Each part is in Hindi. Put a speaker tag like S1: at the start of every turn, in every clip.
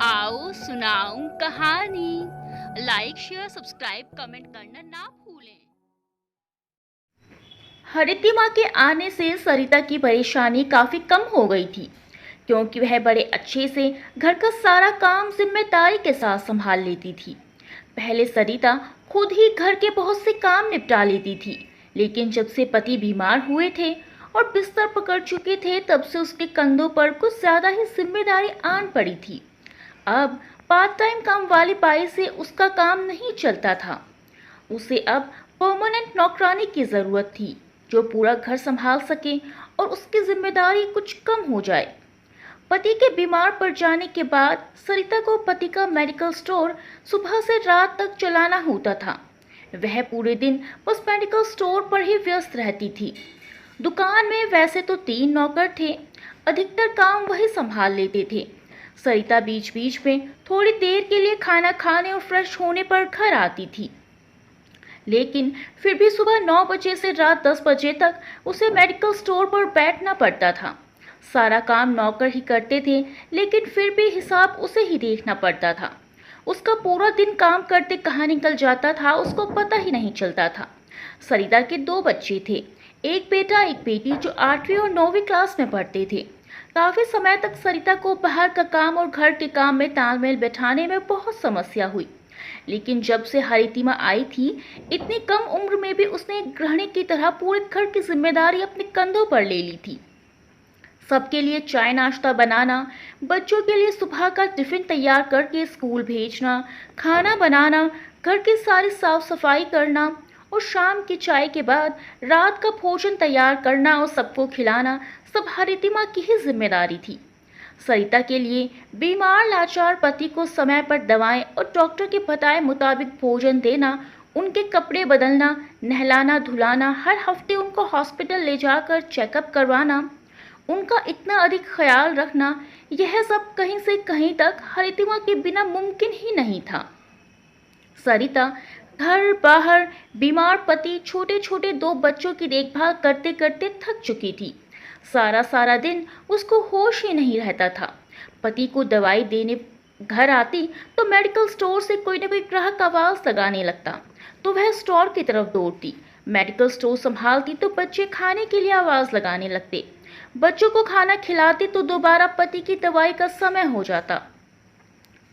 S1: आओ सुनाऊं कहानी। लाइक शेयर सब्सक्राइब कमेंट करना ना भूलें।
S2: हरितिमा के आने से सरिता की परेशानी काफी कम हो गई थी, क्योंकि वह बड़े अच्छे से घर का सारा काम जिम्मेदारी के साथ संभाल लेती थी। पहले सरिता खुद ही घर के बहुत से काम निपटा लेती थी, लेकिन जब से पति बीमार हुए थे और बिस्तर पकड़ चुके थे, तब से उसके कंधों पर कुछ ज्यादा ही जिम्मेदारी आन पड़ी थी। अब पार्ट टाइम काम वाली बाई से उसका काम नहीं चलता था। उसे अब परमानेंट नौकरानी की जरूरत थी, जो पूरा घर संभाल सके और उसकी जिम्मेदारी कुछ कम हो जाए। पति के बीमार पड़ जाने के बाद सरिता को पति का मेडिकल स्टोर सुबह से रात तक चलाना होता था। वह पूरे दिन बस मेडिकल स्टोर पर ही व्यस्त रहती थी। दुकान में वैसे तो 3 नौकर थे, अधिकतर काम वही संभाल लेते थे। सरिता बीच बीच में थोड़ी देर के लिए खाना खाने और फ्रेश होने पर घर आती थी, लेकिन फिर भी सुबह 9 बजे से रात 10 बजे तक उसे मेडिकल स्टोर पर बैठना पड़ता था। सारा काम नौकर ही करते थे, लेकिन फिर भी हिसाब उसे ही देखना पड़ता था। उसका पूरा दिन काम करते कहाँ निकल जाता था, उसको पता ही नहीं चलता था। सरिता के 2 बच्चे थे, एक बेटा एक बेटी, जो 8वीं और 9वीं क्लास में पढ़ते थे। काफी समय तक सरिता को बाहर का काम और घर के काम में तालमेल बैठाने में बहुत समस्या हुई, लेकिन जब से हरितिमा आई थी, इतनी कम उम्र में भी उसने एक गृहिणी की तरह पूरे घर की जिम्मेदारी अपने कंधों पर ले ली थी। सबके लिए चाय नाश्ता बनाना, बच्चों के लिए सुबह का टिफिन तैयार करके स्कूल भेजना, खाना बनाना, घर की सारी साफ सफाई करना और शाम की चाय के बाद रात का भोजन तैयार करना और सबको खिलाना, सब हरितिमा की ही जिम्मेदारी थी। सरिता के लिए बीमार लाचार पति को समय पर दवाएं और डॉक्टर के बताए मुताबिक भोजन देना, उनके कपड़े बदलना, नहलाना धुलाना, हर हफ्ते उनको हॉस्पिटल ले जाकर चेकअप करवाना, उनका इतना अधिक ख्याल रखना, यह सब कहीं से कहीं तक हरितिमा के बिना मुमकिन ही नहीं था। सरिता घर बाहर, बीमार पति, छोटे छोटे 2 बच्चों की देखभाल करते करते थक चुकी थी। सारा सारा दिन उसको होश ही नहीं रहता था। पति को दवाई देने घर आती तो मेडिकल स्टोर से कोई न कोई ग्राहक आवाज लगाने लगता, तो वह स्टोर की तरफ दौड़ती। मेडिकल स्टोर संभालती तो बच्चे खाने के लिए आवाज लगाने लगते। बच्चों को खाना खिलाती तो दोबारा पति की दवाई का समय हो जाता।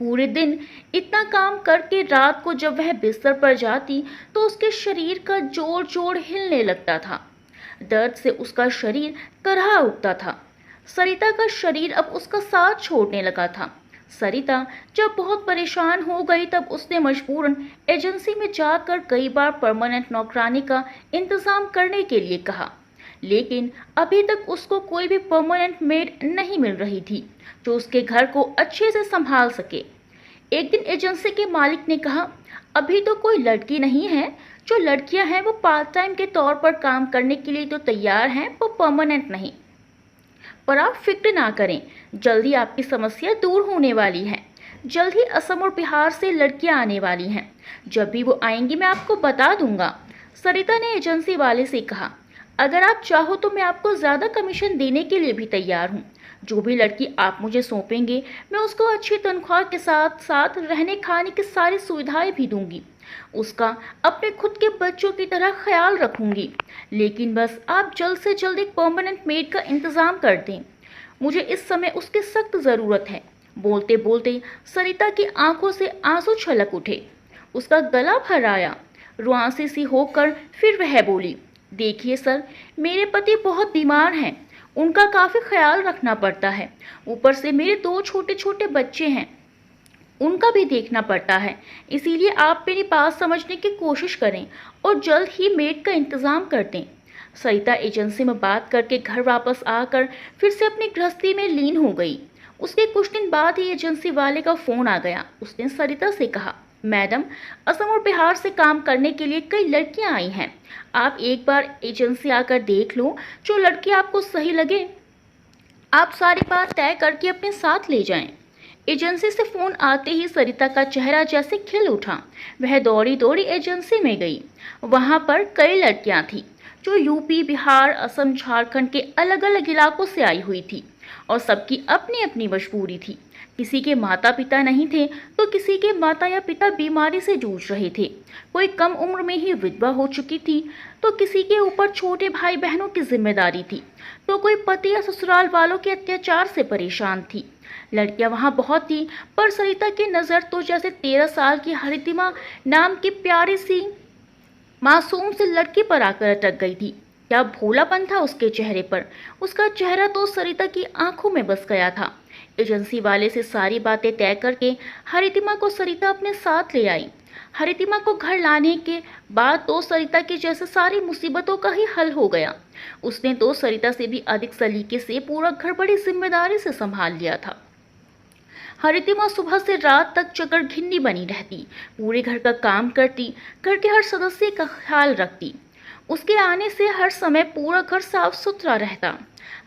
S2: पूरे दिन इतना काम करके रात को जब वह बिस्तर पर जाती तो उसके शरीर का जोड़ जोड़ हिलने लगता था। दर्द से उसका शरीर करहा उठता था। सरिता का शरीर अब उसका साथ छोड़ने लगा था। सरिता जब बहुत परेशान हो गई, तब उसने मजबूरन एजेंसी में जाकर कई बार परमानेंट नौकरानी का इंतजाम करने के लिए कहा, लेकिन अभी तक उसको कोई भी परमानेंट मेड नहीं मिल रही थी जो उसके घर को अच्छे से संभाल सके। एक दिन एजेंसी के मालिक ने कहा, अभी तो कोई लड़की नहीं है, जो लड़कियां हैं वो पार्ट टाइम के तौर पर काम करने के लिए तो तैयार हैं, वो परमानेंट नहीं। पर आप फिक्र ना करें, जल्दी आपकी समस्या दूर होने वाली है। जल्द ही असम और बिहार से लड़कियां आने वाली हैं। जब भी वो आएंगी मैं आपको बता दूंगा। सरिता ने एजेंसी वाले से कहा, अगर आप चाहो तो मैं आपको ज़्यादा कमीशन देने के लिए भी तैयार हूँ। जो भी लड़की आप मुझे सौंपेंगे, मैं उसको अच्छी तनख्वाह के साथ साथ रहने खाने की सारी सुविधाएं भी दूंगी। उसका अपने खुद के बच्चों की तरह ख्याल रखूंगी। लेकिन बस आप जल्द से जल्द एक परमानेंट मेड का इंतज़ाम कर दें। मुझे इस समय उसकी सख्त ज़रूरत है। बोलते बोलते सरिता की आंखों से आंसू छलक उठे। उसका गला भर आया। रुआंसी सी होकर फिर वह बोली, देखिए सर, मेरे पति बहुत बीमार हैं, उनका काफ़ी ख्याल रखना पड़ता है। ऊपर से मेरे 2 छोटे छोटे बच्चे हैं, उनका भी देखना पड़ता है। इसीलिए आप मेरी बात समझने की कोशिश करें और जल्द ही मेड का इंतज़ाम कर दें। सरिता एजेंसी में बात करके घर वापस आकर फिर से अपनी गृहस्थी में लीन हो गई। उसके कुछ दिन बाद ही एजेंसी वाले का फ़ोन आ गया। उसने सरिता से कहा, मैडम, असम और बिहार से काम करने के लिए कई लड़कियां आई हैं। आप एक बार एजेंसी आकर देख लो, जो लड़की आपको सही लगे आप सारी बात तय करके अपने साथ ले जाएं। एजेंसी से फोन आते ही सरिता का चेहरा जैसे खिल उठा। वह दौड़ी दौड़ी एजेंसी में गई। वहां पर कई लड़कियां थीं जो यूपी, बिहार, असम, झारखंड के अलग अलग इलाकों से आई हुई थी। और सबकी अपनी अपनी मजबूरी थी। किसी के माता पिता नहीं थे तो किसी के माता या पिता बीमारी से जूझ रहे थे, कोई कम उम्र में ही विधवा हो चुकी थी तो किसी के ऊपर छोटे भाई बहनों की जिम्मेदारी थी, तो कोई पति या ससुराल वालों के अत्याचार से परेशान थी। लड़कियां वहां बहुत थी, पर सरिता की नज़र तो जैसे 13 साल की हरितिमा नाम की प्यारी सी मासूम से लड़की पर आकर अटक गई थी। क्या भोलापन था उसके चेहरे पर। उसका चेहरा तो सरिता की आंखों में बस गया था। एजेंसी वाले से सारी बातें तय करके हरितिमा को सरिता अपने साथ ले आई। हरितिमा को घर लाने के बाद तो सरिता की जैसे सारी मुसीबतों का ही हल हो गया। उसने तो सरिता से भी अधिक सलीके से पूरा घर बड़ी जिम्मेदारी से संभाल लिया था। हरितिमा सुबह से रात तक चकर घिन्नी बनी रहती, पूरे घर का काम करती, घर के हर सदस्य का ख्याल रखती। उसके आने से हर समय पूरा घर साफ सुथरा रहता।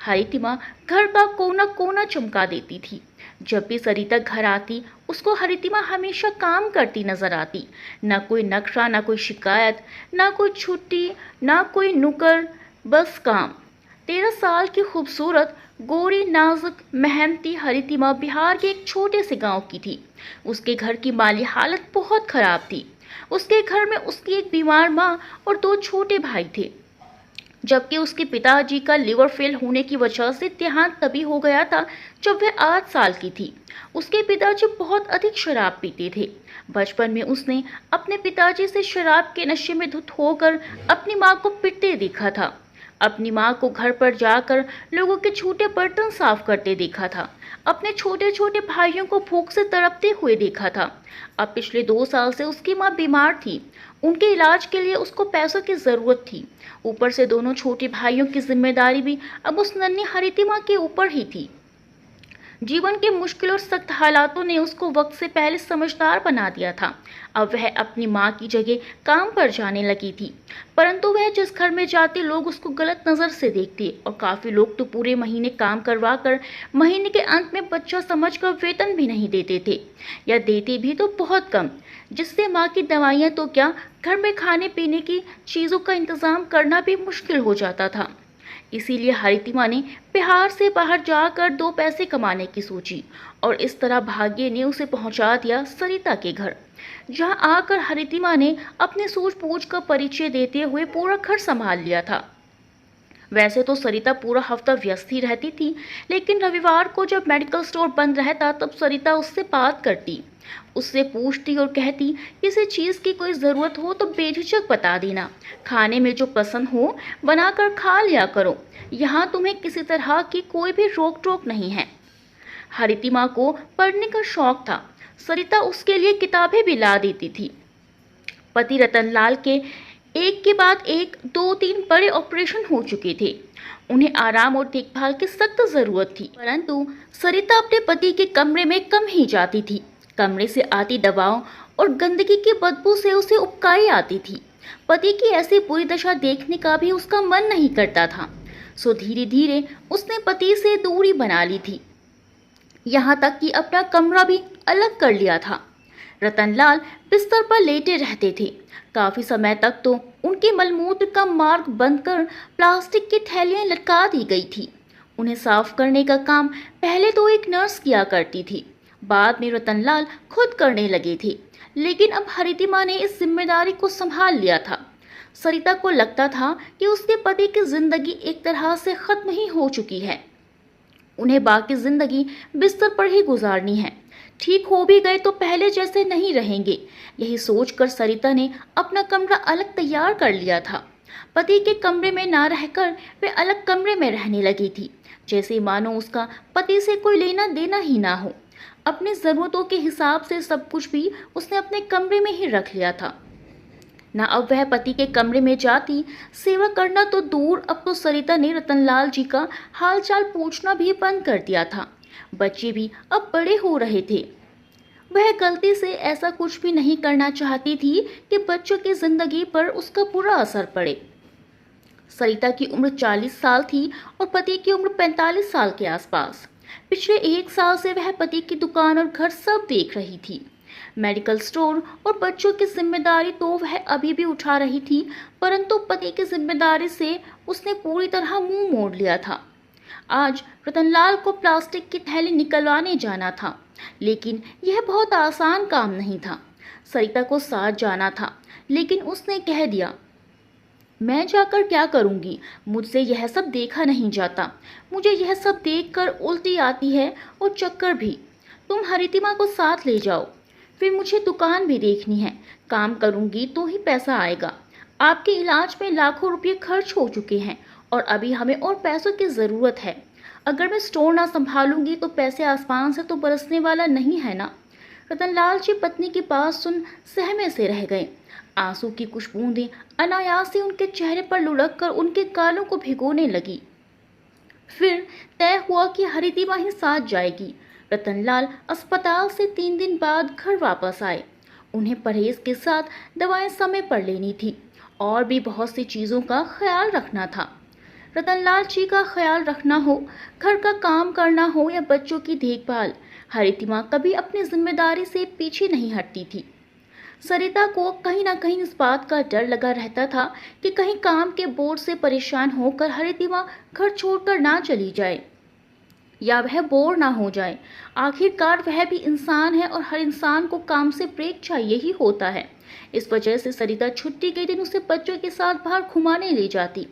S2: हरितिमा घर का कोना कोना चमका देती थी। जब भी सरिता घर आती उसको हरितिमा हमेशा काम करती नजर आती। न कोई नखरा, न कोई शिकायत, न कोई छुट्टी, न कोई नुकर, बस काम। 13 साल की खूबसूरत गोरी नाजुक मेहनती हरितिमा बिहार के एक छोटे से गांव की थी। उसके घर की माली हालत बहुत खराब थी। उसके घर में उसकी एक बीमार माँ और 2 छोटे भाई थे, जबकि उसके पिताजी का लिवर फेल होने की वजह से देहांत तभी हो गया था जब वह 8 साल की थी। उसके पिताजी बहुत अधिक शराब पीते थे। बचपन में उसने अपने पिताजी से शराब के नशे में धुत होकर अपनी माँ को पिटते देखा था। अपनी माँ को घर पर जाकर लोगों के छूटे बर्तन साफ करते देखा था। अपने छोटे छोटे भाइयों को भूख से तड़पते हुए देखा था। अब पिछले 2 साल से उसकी माँ बीमार थी। उनके इलाज के लिए उसको पैसों की जरूरत थी। ऊपर से दोनों छोटे भाइयों की जिम्मेदारी भी अब उस नन्ही हरितिमा के ऊपर ही थी। जीवन के मुश्किल और सख्त हालातों ने उसको वक्त से पहले समझदार बना दिया था। अब वह अपनी माँ की जगह काम पर जाने लगी थी, परंतु वह जिस घर में जाती लोग उसको गलत नज़र से देखते और काफ़ी लोग तो पूरे महीने काम करवा कर महीने के अंत में बच्चा समझकर वेतन भी नहीं देते थे, या देते भी तो बहुत कम, जिससे माँ की दवाइयाँ तो क्या, घर में खाने पीने की चीज़ों का इंतज़ाम करना भी मुश्किल हो जाता था। इसीलिए हरितिमा ने बिहार से बाहर जाकर 2 पैसे कमाने की सोची और इस तरह भाग्य ने उसे पहुंचा दिया सरिता के घर, जहां आकर हरितिमा ने अपने सूझबूझ का परिचय देते हुए पूरा घर संभाल लिया था। वैसे तो सरिता पूरा हफ्ता व्यस्त ही रहती थी, लेकिन रविवार को जब मेडिकल स्टोर बंद रहता तब सरिता उससे बात करती, उससे पूछती और कहती, किसी चीज़ की कोई ज़रूरत हो तो बेझिझक बता देना, खाने में जो पसंद हो बनाकर खा लिया करो, यहाँ तुम्हें किसी तरह की कोई भी रोक टोक नहीं है। हरितिमा को पढ़ने का शौक था। सरिता उसके लिए किताबें भी ला देती थी। पति रतनलाल के एक के बाद एक 2-3 बड़े ऑपरेशन हो चुके थे। उन्हें आराम और देखभाल की सख्त जरूरत थी, परंतु सरिता अपने पति के कमरे में कम ही जाती थी। कमरे से आती दवाओं और गंदगी की बदबू से उसे उबकाई आती थी। पति की ऐसी बुरी दशा देखने का भी उसका मन नहीं करता था। सो धीरे धीरे उसने पति से दूरी बना ली थी, यहाँ तक कि अपना कमरा भी अलग कर लिया था। रतनलाल बिस्तर पर लेटे रहते थे। काफी समय तक तो उनके मलमूत्र का मार्ग बंद कर प्लास्टिक की थैलियां लटका दी गई थी। उन्हें साफ करने का काम पहले तो एक नर्स किया करती थी, बाद में रतनलाल खुद करने लगे थे, लेकिन अब हरितिमा ने इस जिम्मेदारी को संभाल लिया था। सरिता को लगता था कि उसके पति की जिंदगी एक तरह से खत्म ही हो चुकी है। उन्हें बाकी जिंदगी बिस्तर पर ही गुजारनी है। ठीक हो भी गए तो पहले जैसे नहीं रहेंगे। यही सोचकर सरिता ने अपना कमरा अलग तैयार कर लिया था। पति के कमरे में ना रहकर वे अलग कमरे में रहने लगी थी, जैसे मानो उसका पति से कोई लेना देना ही ना हो। अपनी ज़रूरतों के हिसाब से सब कुछ भी उसने अपने कमरे में ही रख लिया था। ना अब वह पति के कमरे में जाती, सेवा करना तो दूर, अब तो सरिता ने रतनलाल जी का हालचाल पूछना भी बंद कर दिया था। बच्चे भी अब बड़े हो रहे थे। वह गलती से ऐसा कुछ भी नहीं करना चाहती थी कि बच्चों की जिंदगी पर उसका बुरा असर पड़े। सरिता की उम्र 40 साल थी और पति की उम्र 45 साल के आसपास। पिछले 1 साल से वह पति की दुकान और घर सब देख रही थी। मेडिकल स्टोर और बच्चों की जिम्मेदारी तो वह अभी भी उठा रही थी, परंतु पति की जिम्मेदारी से उसने पूरी तरह मुंह मोड़ लिया था। आज रतनलाल को प्लास्टिक की थैली निकलवाने जाना था, लेकिन यह बहुत आसान काम नहीं था। सरिता को साथ जाना था, लेकिन उसने कह दिया, मैं जाकर क्या करूंगी, मुझसे यह सब देखा नहीं जाता। मुझे यह सब देखकर उल्टी आती है और चक्कर भी। तुम हरितिमा को साथ ले जाओ। फिर मुझे दुकान भी देखनी है, काम करूंगी तो ही पैसा आएगा। आपके इलाज में लाखों रुपये खर्च हो चुके हैं और अभी हमें और पैसों की ज़रूरत है। अगर मैं स्टोर ना संभालूंगी तो पैसे आसमान से तो बरसने वाला नहीं है ना। रतनलाल जी पत्नी की बात सुन सहमे से रह गए। आंसू की कुछ बूंदें अनायास ही उनके चेहरे पर लुढ़क कर उनके गालों को भिगोने लगी। फिर तय हुआ कि हरितिमा ही साथ जाएगी। रतनलाल अस्पताल से 3 दिन बाद घर वापस आए। उन्हें परहेज के साथ दवाएं समय पर लेनी थी और भी बहुत सी चीज़ों का ख्याल रखना था। रतनलाल जी का ख्याल रखना हो, घर का काम करना हो या बच्चों की देखभाल, हरितिमा कभी अपनी जिम्मेदारी से पीछे नहीं हटती थी। सरिता को कहीं ना कहीं इस बात का डर लगा रहता था कि कहीं काम के बोझ से परेशान होकर हरितिमा घर छोड़कर ना चली जाए या वह बोर ना हो जाए। आखिरकार वह भी इंसान है और हर इंसान को काम से ब्रेक चाहिए ही होता है। इस वजह से सरिता छुट्टी के दिन उसे बच्चों के साथ बाहर घुमाने ले जाती।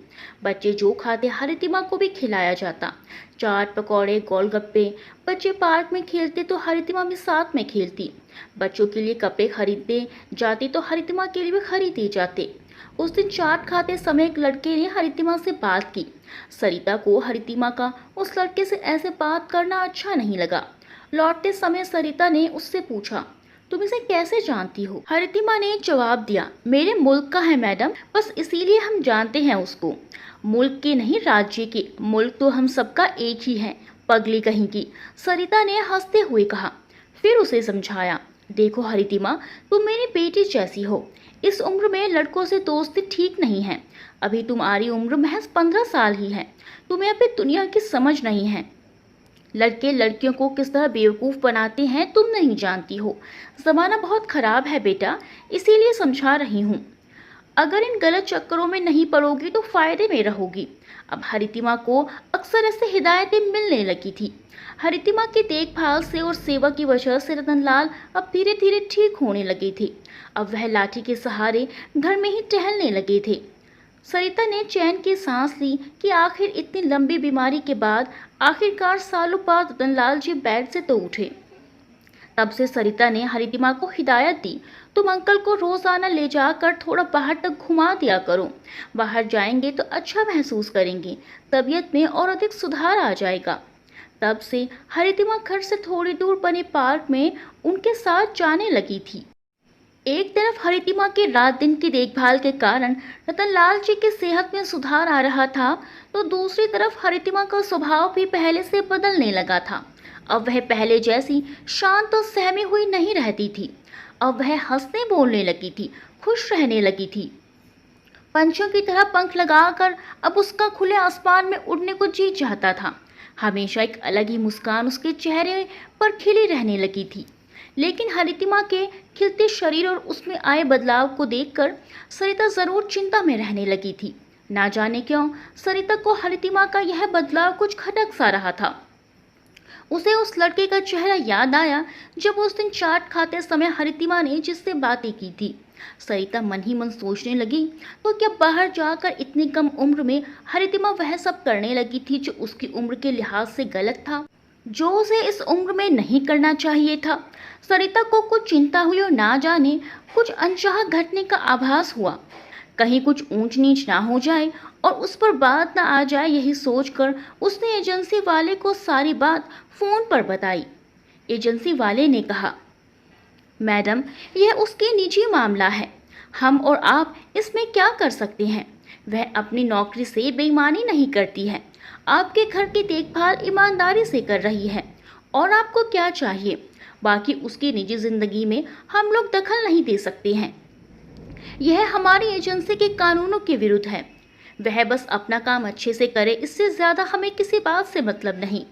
S2: बच्चे जो खाते हरितिमा को भी खिलाया जाता। चाट पकौड़े गोलगप्पे। बच्चे पार्क में खेलते तो हरितिमा भी साथ में खेलती। बच्चों के लिए कपड़े खरीदते जाते तो हरितिमा के लिए भी खरीदे जाते। उस दिन चाट खाते समय एक लड़के ने हरितिमा से बात की। सरिता को हरितिमा का उस लड़के से ऐसे बात करना अच्छा नहीं लगा। लौटते समय सरिता ने उससे पूछा, तुम इसे कैसे जानती हो? हरितिमा ने जवाब दिया, मेरे मुल्क का है मैडम, बस इसीलिए हम जानते हैं उसको। मुल्क के नहीं, राज्य के। मुल्क तो हम सबका एक ही है, पगली कहीं की, सरिता ने हंसते हुए कहा। फिर उसे समझाया, देखो हरितिमा, तुम मेरी बेटी जैसी हो। इस उम्र में लड़कों से दोस्ती ठीक नहीं है। अभी तुम्हारी उम्र महज 15 साल ही है। तुम्हें अभी दुनिया की समझ नहीं है। लड़के लड़कियों को किस तरह बेवकूफ़ बनाते हैं तुम नहीं जानती हो। ज़माना बहुत ख़राब है बेटा, इसीलिए समझा रही हूँ। अगर इन गलत चक्करों में नहीं पड़ोगी तो फ़ायदे में रहोगी। अब हरितिमा को अक्सर ऐसे हिदायतें मिलने लगी थी। हरितिमा की देखभाल से और सेवा की वजह से रतनलाल अब धीरे धीरे ठीक होने लगे थे। अब वह लाठी के सहारे घर में ही टहलने लगे थे। सरिता ने चैन की सांस ली कि आखिर इतनी लंबी बीमारी के बाद आखिरकार सालों बाद रतनलाल जी बेड से तो उठे। तब से सरिता ने हरितिमा को हिदायत दी, तुम अंकल को रोजाना ले जाकर थोड़ा बाहर तक घुमा दिया करो। बाहर जाएंगे तो अच्छा महसूस करेंगे, तबीयत में और अधिक सुधार आ जाएगा। तब से हरितिमा घर से थोड़ी दूर बने पार्क में उनके साथ जाने लगी थी। एक तरफ हरितिमा के रात दिन की देखभाल के कारण रतनलाल जी की सेहत में सुधार आ रहा था, तो दूसरी तरफ हरितिमा का स्वभाव भी पहले से बदलने लगा था। अब वह पहले जैसी शांत और सहमी हुई नहीं रहती थी। अब वह हंसने बोलने लगी थी, खुश रहने लगी थी। पंछियों की तरह पंख लगाकर अब उसका खुले आसमान में उड़ने को जी चाहता था। हमेशा एक अलग ही मुस्कान उसके चेहरे पर खिली रहने लगी थी। लेकिन हरितिमा के खिलते शरीर और उसमें आए बदलाव को देखकर सरिता जरूर चिंता में रहने लगी थी। ना जाने क्यों सरिता को हरितिमा का यह बदलाव कुछ खटक सा रहा था। उसे उस लड़के का चेहरा याद आया जब उस दिन चाट खाते समय हरितिमा ने जिससे बातें की थी। सरिता मन ही मन सोचने लगी, तो क्या बाहर जाकर इतनी कम उम्र में हरितिमा वह सब करने लगी थी जो उसकी उम्र के लिहाज से गलत था, जो उसे इस उम्र में नहीं करना चाहिए था। सरिता को कुछ चिंता हुई और ना जाने कुछ अनचाहा घटने का आभास हुआ। कहीं कुछ ऊंच नीच ना हो जाए और उस पर बात ना आ जाए, यही सोचकर उसने एजेंसी वाले को सारी बात फोन पर बताई। एजेंसी वाले ने कहा, मैडम, यह उसकी निजी मामला है, हम और आप इसमें क्या कर सकते हैं। वह अपनी नौकरी से बेईमानी नहीं करती है, आपके घर की देखभाल ईमानदारी से कर रही है। और आपको क्या चाहिए, बाकी उसकी निजी जिंदगी में हम लोग दखल नहीं दे सकते हैं। यह हमारी एजेंसी के कानूनों के विरुद्ध है। वह बस अपना काम अच्छे से करे, इससे ज्यादा हमें किसी बात से मतलब नहीं।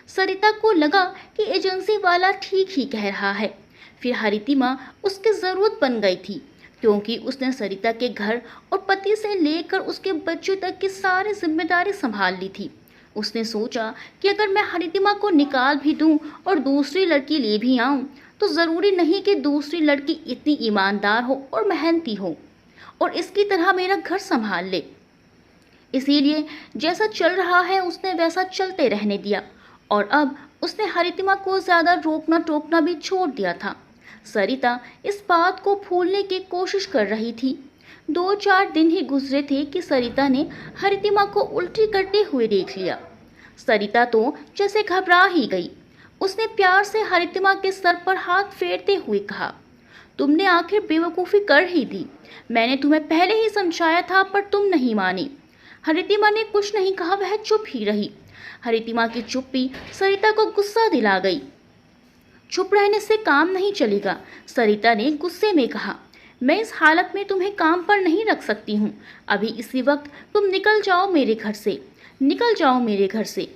S2: सरिता को लगा कि एजेंसी वाला ठीक ही कह रहा है। फिर हरितिमा उसकी जरूरत बन गई थी, क्योंकि उसने सरिता के घर और पति से लेकर उसके बच्चों तक की सारी जिम्मेदारी संभाल ली थी। उसने सोचा कि अगर मैं हरितिमा को निकाल भी दूं और दूसरी लड़की ले भी आऊं, तो ज़रूरी नहीं कि दूसरी लड़की इतनी ईमानदार हो और मेहनती हो और इसकी तरह मेरा घर संभाल ले। इसीलिए जैसा चल रहा है उसने वैसा चलते रहने दिया और अब उसने हरितिमा को ज़्यादा रोकना टोकना भी छोड़ दिया था। सरिता इस बात को भूलने की कोशिश कर रही थी। 2-4 दिन ही गुजरे थे कि सरिता ने हरितिमा को उल्टी करते हुए देख लिया। सरिता तो जैसे घबरा ही गई। उसने प्यार से हरितिमा के सर पर हाथ फेरते हुए कहा, तुमने आखिर बेवकूफ़ी कर ही दी। मैंने तुम्हें पहले ही समझाया था पर तुम नहीं मानी। हरितिमा ने कुछ नहीं कहा, वह चुप ही रही। हरितिमा की चुप्पी सरिता को गुस्सा दिला गई। चुप रहने से काम नहीं चलेगा, सरिता ने गुस्से में कहा। मैं इस हालत में तुम्हें काम पर नहीं रख सकती हूँ। अभी इसी वक्त तुम निकल जाओ मेरे घर से, निकल जाओ मेरे घर से।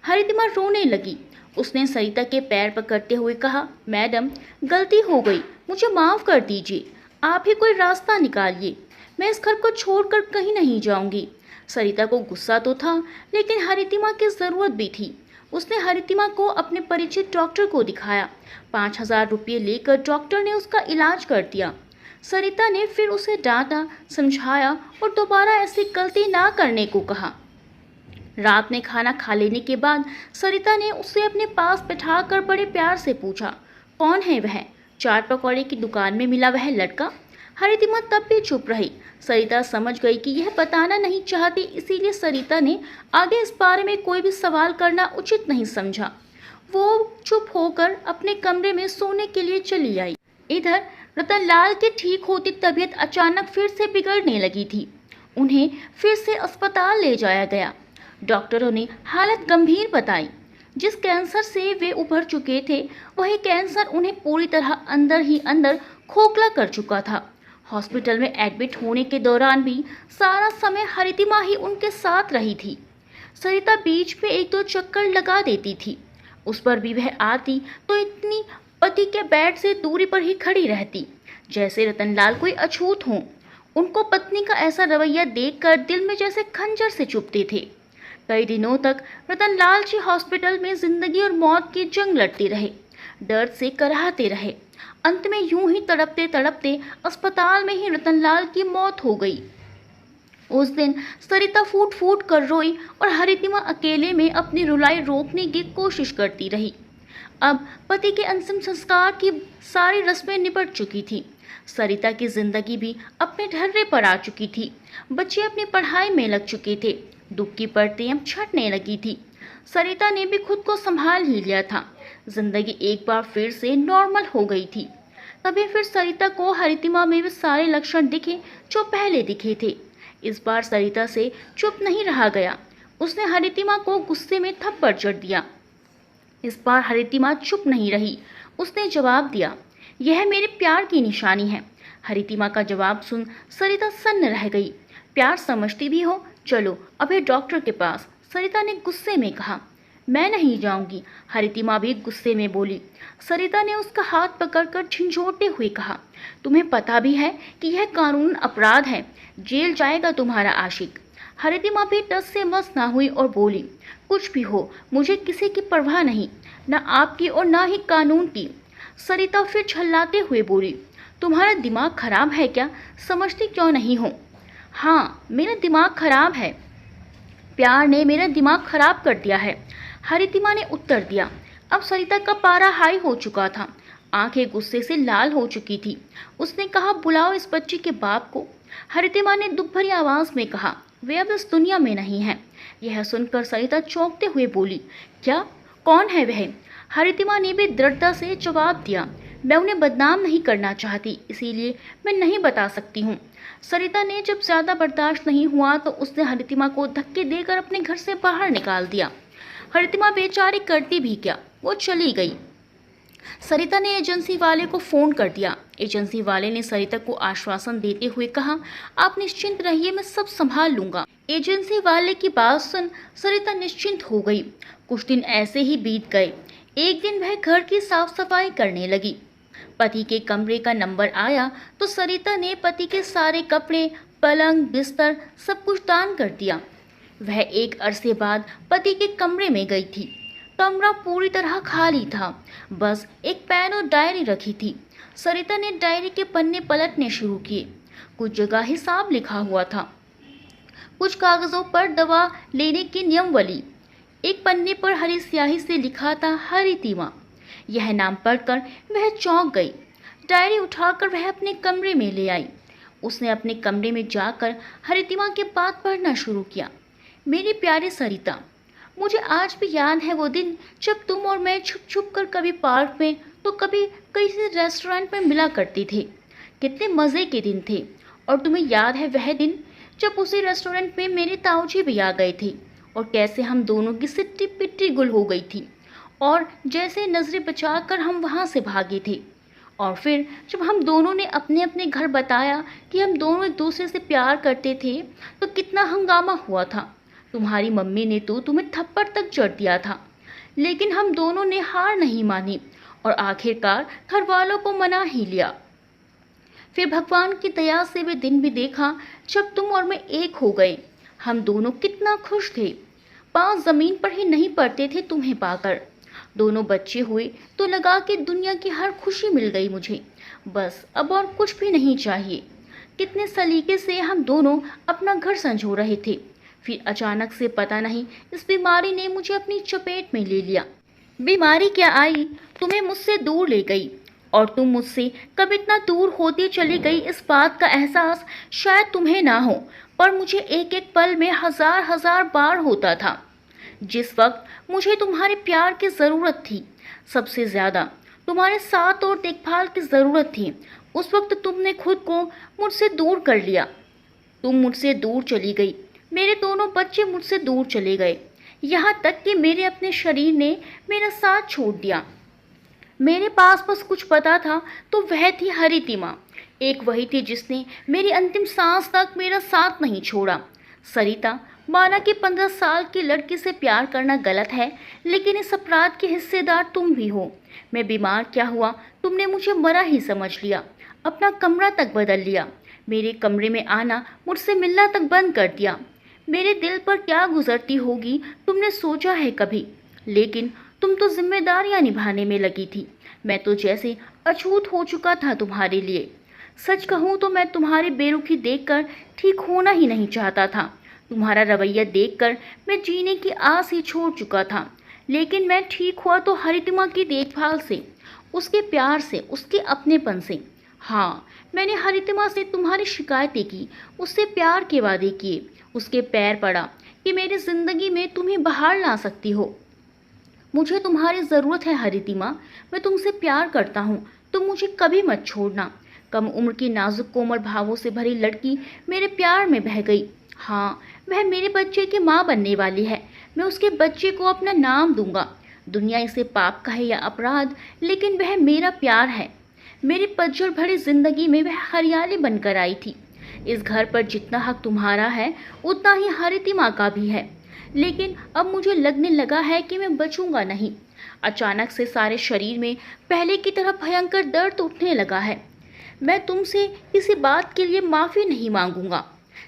S2: हरितिमा रोने लगी। उसने सरिता के पैर पकड़ते हुए कहा, मैडम गलती हो गई, मुझे माफ़ कर दीजिए। आप ही कोई रास्ता निकालिए। मैं इस घर को छोड़कर कहीं नहीं जाऊंगी। सरिता को गुस्सा तो था, लेकिन हरितिमा की ज़रूरत भी थी। उसने हरितिमा को अपने परिचित डॉक्टर को दिखाया। 5,000 रुपये लेकर डॉक्टर ने उसका इलाज कर दिया। सरिता ने फिर उसे डांटा, समझाया और दोबारा ऐसी गलती ना करने को कहा। रात में खाना खा लेने के बाद सरिता ने उसे अपने पास बैठाकर बड़े प्यार से पूछा, कौन है वह? चाट पकौड़े की दुकान में मिला वह लड़का? हरितिमा तब भी चुप रही। सरिता समझ गई कि यह बताना नहीं चाहती, इसीलिए सरिता ने आगे इस बारे में कोई भी सवाल करना उचित नहीं समझा। वो चुप होकर अपने कमरे में सोने के लिए चली आई। इधर रतनलाल की ठीक होती तबीयत अचानक फिर से बिगड़ने लगी थी। उन्हें फिर से अस्पताल ले जाया गया। डॉक्टरों ने हालत गंभीर बताई। जिस कैंसर से वे उभर चुके थे, वही कैंसर उन्हें पूरी तरह अंदर ही अंदर खोखला कर चुका था। हॉस्पिटल में एडमिट होने के दौरान भी सारा समय हरितिमा ही उनके साथ रही थी। सरिता बीच में 1-2 चक्कर लगा देती थी। उस पर भी वह आती तो इतनी पति के बेड से दूरी पर ही खड़ी रहती, जैसे रतनलाल कोई अछूत हो। उनको पत्नी का ऐसा रवैया देखकर दिल में जैसे खंजर से चुभते थे। कई दिनों तक रतनलाल जी हॉस्पिटल में जिंदगी और मौत की जंग लड़ते रहे, दर्द से कराहते रहे। अंत में यूं ही तड़पते तड़पते अस्पताल में ही रतनलाल की मौत हो गई। उस दिन सरिता फूट फूट कर रोई और हरितिमा अकेले में अपनी रुलाई रोकने की कोशिश करती रही। अब पति के अंतिम संस्कार की सारी रस्में निपट चुकी थी। सरिता की जिंदगी भी अपने ढर्रे पर आ चुकी थी। बच्चे अपनी पढ़ाई में लग चुके थे। दुख की परतें अब छटने लगी थी। सरिता ने भी खुद को संभाल ही लिया था। जिंदगी एक बार फिर से नॉर्मल हो गई थी। तभी फिर सरिता को हरितिमा में वे सारे लक्षण दिखे जो पहले दिखे थे। इस बार सरिता से चुप नहीं रहा गया। उसने हरितिमा को गुस्से में थप्पड़ जड़ दिया। इस बार हरितिमा चुप नहीं रही। उसने जवाब दिया, यह मेरे प्यार की निशानी है। हरितिमा का जवाब सुन सरिता सन्न रह गई। प्यार समझती भी हो, चलो अभी डॉक्टर के पास, सरिता ने गुस्से में कहा। मैं नहीं जाऊंगी, हरितिमा भी गुस्से में बोली। सरिता ने उसका हाथ पकड़कर झिंझोड़ते हुए कहा, तुम्हें पता भी है कि यह कानून अपराध है, जेल जाएगा तुम्हारा आशिक। हरितिमा भी टस से मस ना हुई और बोली, कुछ भी हो, मुझे किसी की परवाह नहीं, न आपकी और ना ही कानून की। सरिता फिर झल्लाते हुए बोली, तुम्हारा दिमाग खराब है क्या? समझती क्यों नहीं हो? हाँ, मेरा दिमाग खराब है। प्यार ने मेरा दिमाग खराब कर दिया है, हरितिमा ने उत्तर दिया। अब सरिता का पारा हाई हो चुका था। आंखें गुस्से से लाल हो चुकी थी। उसने कहा, बुलाओ इस बच्ची के बाप को। हरितिमा ने दुख भरी आवाज में कहा, वे अब इस दुनिया में नहीं हैं। यह सुनकर सरिता चौंकते हुए बोली, क्या? कौन है वह? हरितिमा ने भी दृढ़ता से जवाब दिया, मैं उन्हें बदनाम नहीं करना चाहती, इसीलिए मैं नहीं बता सकती हूँ। सरिता ने जब ज़्यादा बर्दाश्त नहीं हुआ तो उसने हरितिमा को धक्के देकर अपने घर से बाहर निकाल दिया। हरितिमा बेचारी करती भी क्या, वो चली गई। सरिता ने एजेंसी वाले को फ़ोन कर दिया। एजेंसी वाले ने सरिता को आश्वासन देते हुए कहा, आप निश्चिंत रहिए, मैं सब संभाल लूँगा। एजेंसी वाले की बात सुन सरिता निश्चिंत हो गई। कुछ दिन ऐसे ही बीत गए। एक दिन वह घर की साफ सफाई करने लगी। पति के कमरे का नंबर आया तो सरिता ने पति के सारे कपड़े, पलंग, बिस्तर सब कुछ दान कर दिया। वह एक अरसे बाद पति के कमरे में गई थी। कमरा पूरी तरह खाली था, बस एक पेन और डायरी रखी थी। सरिता ने डायरी के पन्ने पलटने शुरू किए। कुछ जगह हिसाब लिखा हुआ था, कुछ कागजों पर दवा लेने की नियमावली। एक पन्ने पर हरी स्याही से लिखा था हरितिमा। यह नाम पढ़कर वह चौंक गई। डायरी उठाकर वह अपने कमरे में ले आई। उसने अपने कमरे में जाकर हरितिमा के बाद पढ़ना शुरू किया। मेरी प्यारी सरिता, मुझे आज भी याद है वो दिन जब तुम और मैं छुप छुप कर कभी पार्क में तो कभी किसी रेस्टोरेंट में मिला करते थे। कितने मज़े के दिन थे। और तुम्हें याद है वह दिन जब उसी रेस्टोरेंट में मेरे ताऊजी भी आ गए थे और कैसे हम दोनों की सिट्टी पिट्टी गुल हो गई थी और जैसे नजरें बचाकर हम वहाँ से भागे थे। और फिर जब हम दोनों ने अपने अपने घर बताया कि हम दोनों एक दूसरे से प्यार करते थे तो कितना हंगामा हुआ था। तुम्हारी मम्मी ने तो तुम्हें थप्पड़ तक जड़ दिया था, लेकिन हम दोनों ने हार नहीं मानी और आखिरकार घर वालों को मना ही लिया। फिर भगवान की दया से वे दिन भी देखा जब तुम और मैं एक हो गए। हम दोनों कितना खुश थे। पाँव जमीन पर ही नहीं पड़ते थे तुम्हें पाकर। दोनों बच्चे हुए तो लगा कि दुनिया की हर खुशी मिल गई मुझे। बस अब और कुछ भी नहीं चाहिए। कितने सलीके से हम दोनों अपना घर संजो रहे थे। फिर अचानक से पता नहीं इस बीमारी ने मुझे अपनी चपेट में ले लिया। बीमारी क्या आई, तुम्हें मुझसे दूर ले गई और तुम मुझसे कब इतना दूर होती चली गई इस बात का एहसास शायद तुम्हें ना हो, पर मुझे एक एक पल में हजार हजार बार होता था। जिस वक्त मुझे तुम्हारे प्यार की ज़रूरत थी, सबसे ज़्यादा तुम्हारे साथ और देखभाल की ज़रूरत थी, उस वक्त तुमने खुद को मुझसे दूर कर लिया। तुम मुझसे दूर चली गई, मेरे दोनों बच्चे मुझसे दूर चले गए, यहाँ तक कि मेरे अपने शरीर ने मेरा साथ छोड़ दिया। मेरे पास बस कुछ पता था तो वह थी हरितिमा। एक वही थी जिसने मेरी अंतिम सांस तक मेरा साथ नहीं छोड़ा। सरिता, माना कि 15 साल की लड़की से प्यार करना गलत है, लेकिन इस अपराध के हिस्सेदार तुम भी हो। मैं बीमार क्या हुआ, तुमने मुझे मरा ही समझ लिया। अपना कमरा तक बदल लिया, मेरे कमरे में आना, मुझसे मिलना तक बंद कर दिया। मेरे दिल पर क्या गुजरती होगी तुमने सोचा है कभी? लेकिन तुम तो जिम्मेदारियां निभाने में लगी थी। मैं तो जैसे अछूत हो चुका था तुम्हारे लिए। सच कहूँ तो मैं तुम्हारी बेरुखी देखकर ठीक होना ही नहीं चाहता था। तुम्हारा रवैया देखकर मैं जीने की आस ही छोड़ चुका था। लेकिन मैं ठीक हुआ तो हरितिमा की देखभाल से, उसके प्यार से, उसके अपनेपन से। हाँ, मैंने हरितिमा से तुम्हारी शिकायतें की, उससे प्यार के वादे किए, उसके पैर पड़ा कि मेरी जिंदगी में तुम्हें बाहर ला सकती हो। मुझे तुम्हारी ज़रूरत है हरितिमा, मैं तुमसे प्यार करता हूँ, तुम मुझे कभी मत छोड़ना। कम उम्र की नाजुक कोमल भावों से भरी लड़की मेरे प्यार में बह गई। हाँ, वह मेरे बच्चे की माँ बनने वाली है। मैं उसके बच्चे को अपना नाम दूंगा। दुनिया इसे पाप कहे या अपराध, लेकिन वह मेरा प्यार है। मेरी पतझड़ भरी जिंदगी में वह हरियाली बनकर आई थी। इस घर पर जितना हक तुम्हारा है उतना ही हरितिमा का भी है। लेकिन अब मुझे लगने लगा है कि मैं बचूंगा नहीं। अचानक से सारे शरीर में पहले की तरह भयंकर दर्द उठने लगा है। मैं तुमसे किसी बात के लिए माफ़ी नहीं मांगूंगा।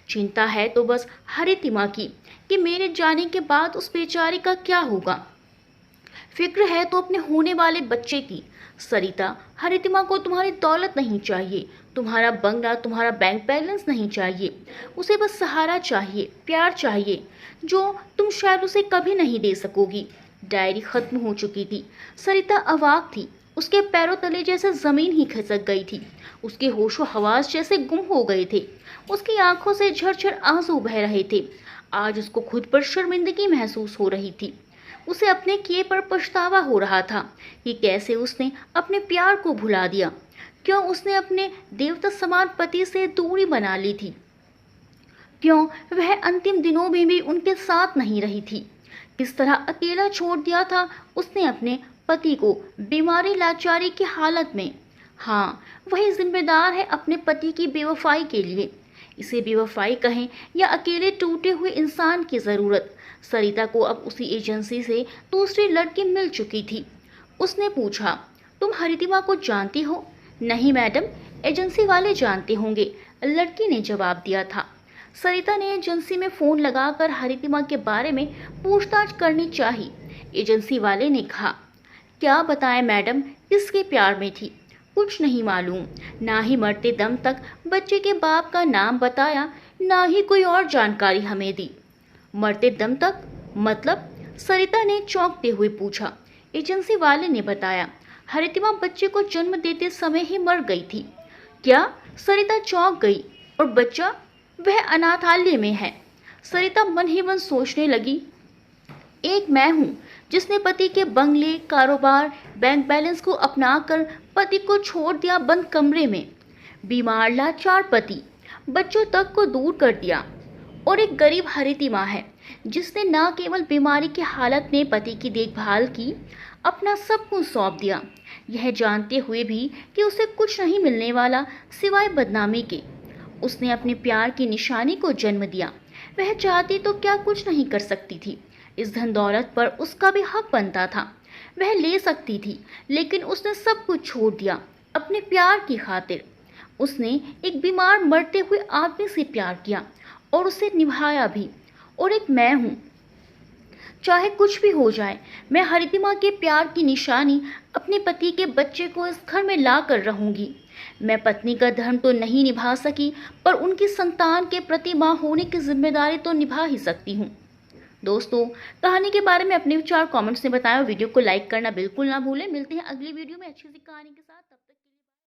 S2: चिंता है तो बस हरितिमा की कि मेरे जाने के बाद उस बेचारी का क्या होगा। फिक्र है तो अपने होने वाले बच्चे की। सरिता, हरितिमा को तुम्हारी दौलत नहीं चाहिए, तुम्हारा बंगला, तुम्हारा बैंक बैलेंस नहीं चाहिए। उसे बस सहारा चाहिए, प्यार चाहिए, जो तुम शायद उसे कभी नहीं दे सकोगी। डायरी खत्म हो चुकी थी। सरिता अवाक थी। उसके पैरों तले जैसे जमीन ही खिसक गई थी। उसके होशो हवास जैसे गुम हो गए थे। उसकी आंखों से झरझर आंसू बह रहे थे। आज उसको खुद पर शर्मिंदगी महसूस हो रही थी। उसे अपने किए पर पछतावा हो रहा था कि कैसे उसने अपने प्यार को भुला दिया। क्यों उसने अपने देवता समान पति से दूरी बना ली थी? क्यों वह अंतिम दिनों में भी उनके साथ नहीं रही थी? किस तरह अकेला छोड़ दिया था उसने अपने पति को बीमारी लाचारी की हालत में। हाँ, वही जिम्मेदार है अपने पति की बेवफाई के लिए। इसे बेवफाई कहें या अकेले टूटे हुए इंसान की ज़रूरत। सरिता को अब उसी एजेंसी से दूसरी लड़की मिल चुकी थी। उसने पूछा, तुम हरितिमा को जानती हो? नहीं मैडम, एजेंसी वाले जानते होंगे, लड़की ने जवाब दिया था। सरिता ने एजेंसी में फोन लगाकर हरितिमा के बारे में पूछताछ करनी चाही। एजेंसी वाले ने कहा, क्या बताएं मैडम, किसके प्यार में थी? कुछ नहीं मालूम। ना ही मरते दम तक बच्चे के बाप का नाम बताया, ना ही कोई और जानकारी हमें दी। मरते दम तक मतलब? सरिता ने चौंकते हुए पूछा। एजेंसी वाले ने बताया, हरितिमा बच्चे को जन्म देते समय ही मर गई थी। क्या? सरिता चौंक गई। और बच्चा? वह अनाथालय में है। सरिता मन ही मन सोचने लगी, एक मैं हूँ जिसने पति के बंगले, कारोबार, बैंक बैलेंस को अपनाकर पति को छोड़ दिया बंद कमरे में। बीमार लाचार पति, बच्चों तक को दूर कर दिया। और एक गरीब हरितिमा है जिसने न केवल बीमारी की हालत में पति की देखभाल की, अपना सब कुछ सौंप दिया, यह जानते हुए भी कि उसे कुछ नहीं मिलने वाला सिवाय बदनामी के। उसने अपने प्यार की निशानी को जन्म दिया। वह चाहती तो क्या कुछ नहीं कर सकती थी। इस धन दौलत पर उसका भी हक बनता था। वह ले सकती थी, लेकिन उसने सब कुछ छोड़ दिया अपने प्यार की खातिर। उसने एक बीमार मरते हुए आदमी से प्यार किया और उसे निभाया भी। और एक मैं हूँ, चाहे कुछ भी हो जाए, मैं हरितिमा के प्यार की निशानी अपने पति के बच्चे को इस घर में ला कर रहूंगी। मैं पत्नी का धर्म तो नहीं निभा सकी, पर उनकी संतान के प्रति माँ होने की जिम्मेदारी तो निभा ही सकती हूँ। दोस्तों, कहानी के बारे में अपने विचार कमेंट्स में बताएं और वीडियो को लाइक करना बिल्कुल ना भूलें। मिलते हैं अगली वीडियो में अच्छी सी कहानी के साथ।